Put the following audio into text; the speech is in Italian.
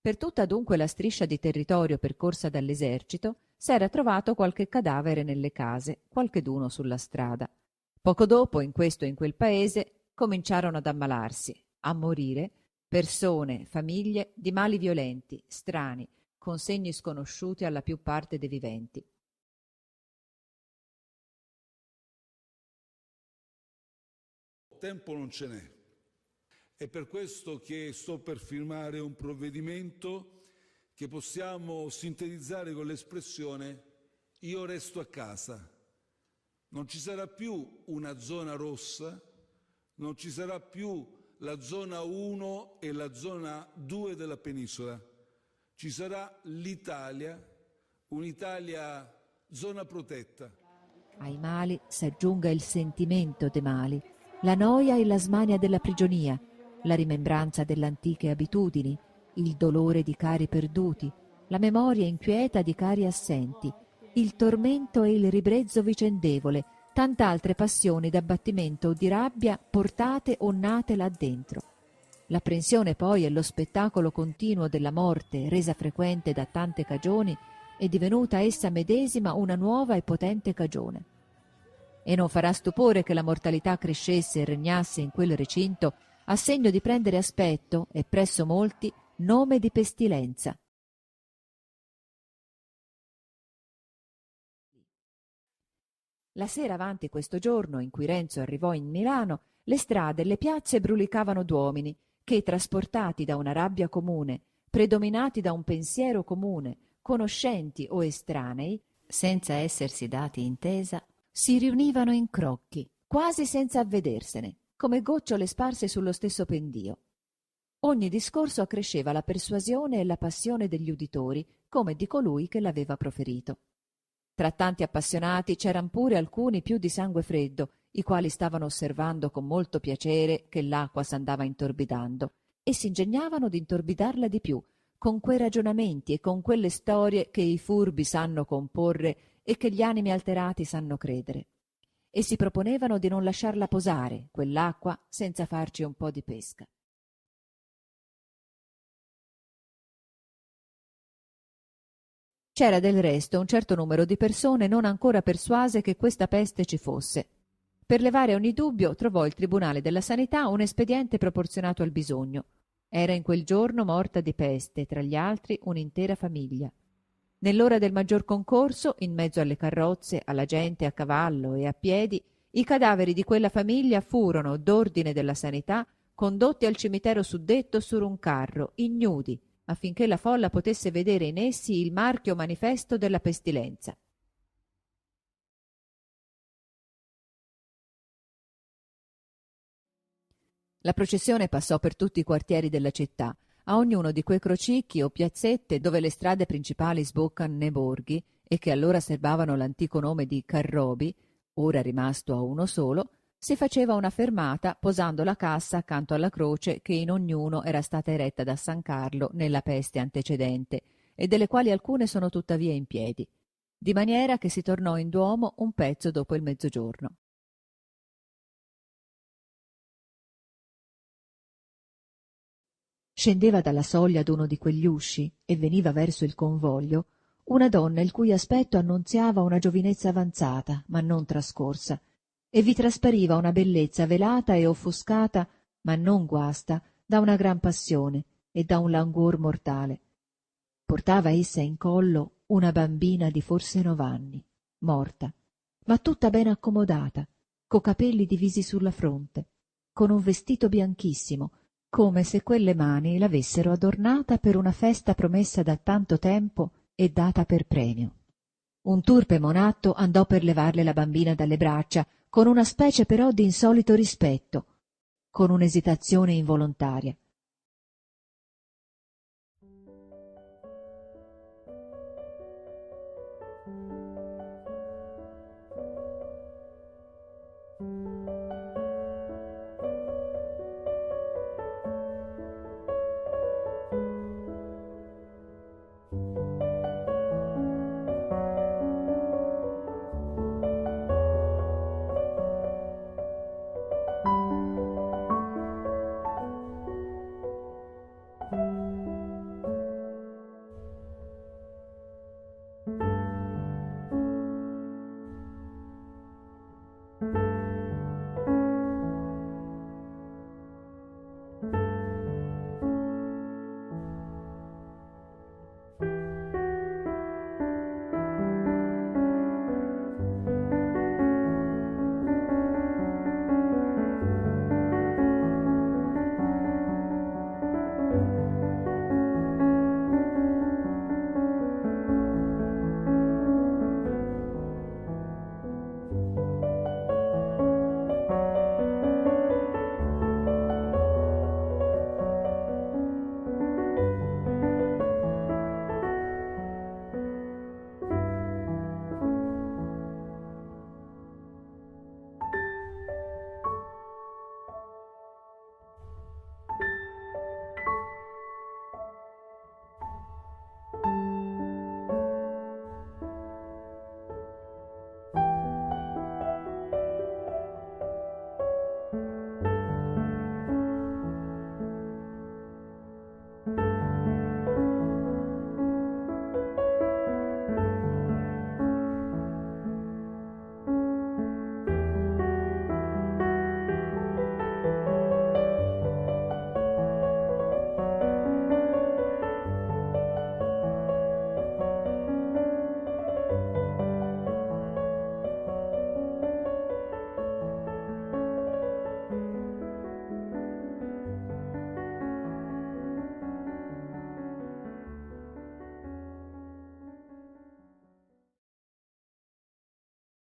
Per tutta dunque la striscia di territorio percorsa dall'esercito s'era trovato qualche cadavere nelle case, qualcheduno sulla strada. Poco dopo, in questo e in quel paese, cominciarono ad ammalarsi, a morire, persone, famiglie di mali violenti, strani, con segni sconosciuti alla più parte dei viventi. Tempo non ce n'è. È per questo che sto per firmare un provvedimento che possiamo sintetizzare con l'espressione «io resto a casa». Non ci sarà più una zona rossa, non ci sarà più la zona 1 e la zona 2 della penisola. Ci sarà l'Italia, un'Italia zona protetta. Ai mali s'aggiunga il sentimento dei mali, la noia e la smania della prigionia, la rimembranza delle antiche abitudini, il dolore di cari perduti, la memoria inquieta di cari assenti, il tormento e il ribrezzo vicendevole, tant'altre passioni d'abbattimento o di rabbia portate o nate là dentro. L'apprensione poi e lo spettacolo continuo della morte, resa frequente da tante cagioni, è divenuta essa medesima una nuova e potente cagione. E non farà stupore che la mortalità crescesse e regnasse in quel recinto a segno di prendere aspetto, e presso molti, nome di pestilenza. La sera avanti questo giorno, in cui Renzo arrivò in Milano, le strade e le piazze brulicavano d'uomini che, trasportati da una rabbia comune, predominati da un pensiero comune, conoscenti o estranei, senza essersi dati intesa, si riunivano in crocchi, quasi senza avvedersene, come gocciole sparse sullo stesso pendio. Ogni discorso accresceva la persuasione e la passione degli uditori, come di colui che l'aveva proferito. Tra tanti appassionati c'eran pure alcuni più di sangue freddo, i quali stavano osservando con molto piacere che l'acqua s'andava intorbidando, e s'ingegnavano d'intorbidarla di più, con quei ragionamenti e con quelle storie che i furbi sanno comporre e che gli animi alterati sanno credere. E si proponevano di non lasciarla posare, quell'acqua, senza farci un po' di pesca. C'era del resto un certo numero di persone non ancora persuase che questa peste ci fosse. Per levare ogni dubbio trovò il Tribunale della Sanità un espediente proporzionato al bisogno. Era in quel giorno morta di peste, tra gli altri, un'intera famiglia. Nell'ora del maggior concorso, in mezzo alle carrozze, alla gente a cavallo e a piedi, i cadaveri di quella famiglia furono, d'ordine della sanità, condotti al cimitero suddetto su un carro, ignudi, affinché la folla potesse vedere in essi il marchio manifesto della pestilenza. La processione passò per tutti i quartieri della città, a ognuno di quei crocicchi o piazzette dove le strade principali sboccano nei borghi e che allora serbavano l'antico nome di Carrobi, ora rimasto a uno solo, si faceva una fermata posando la cassa accanto alla croce che in ognuno era stata eretta da San Carlo nella peste antecedente e delle quali alcune sono tuttavia in piedi, di maniera che si tornò in Duomo un pezzo dopo il mezzogiorno. Scendeva dalla soglia d'uno di quegli usci e veniva verso il convoglio una donna il cui aspetto annunziava una giovinezza avanzata, ma non trascorsa, e vi traspariva una bellezza velata e offuscata, ma non guasta, da una gran passione e da un languor mortale. Portava essa in collo una bambina di forse 9 anni, morta, ma tutta ben accomodata, co capelli divisi sulla fronte, con un vestito bianchissimo, come se quelle mani l'avessero adornata per una festa promessa da tanto tempo e data per premio. Un turpe monatto andò per levarle la bambina dalle braccia, con una specie però di insolito rispetto, con un'esitazione involontaria.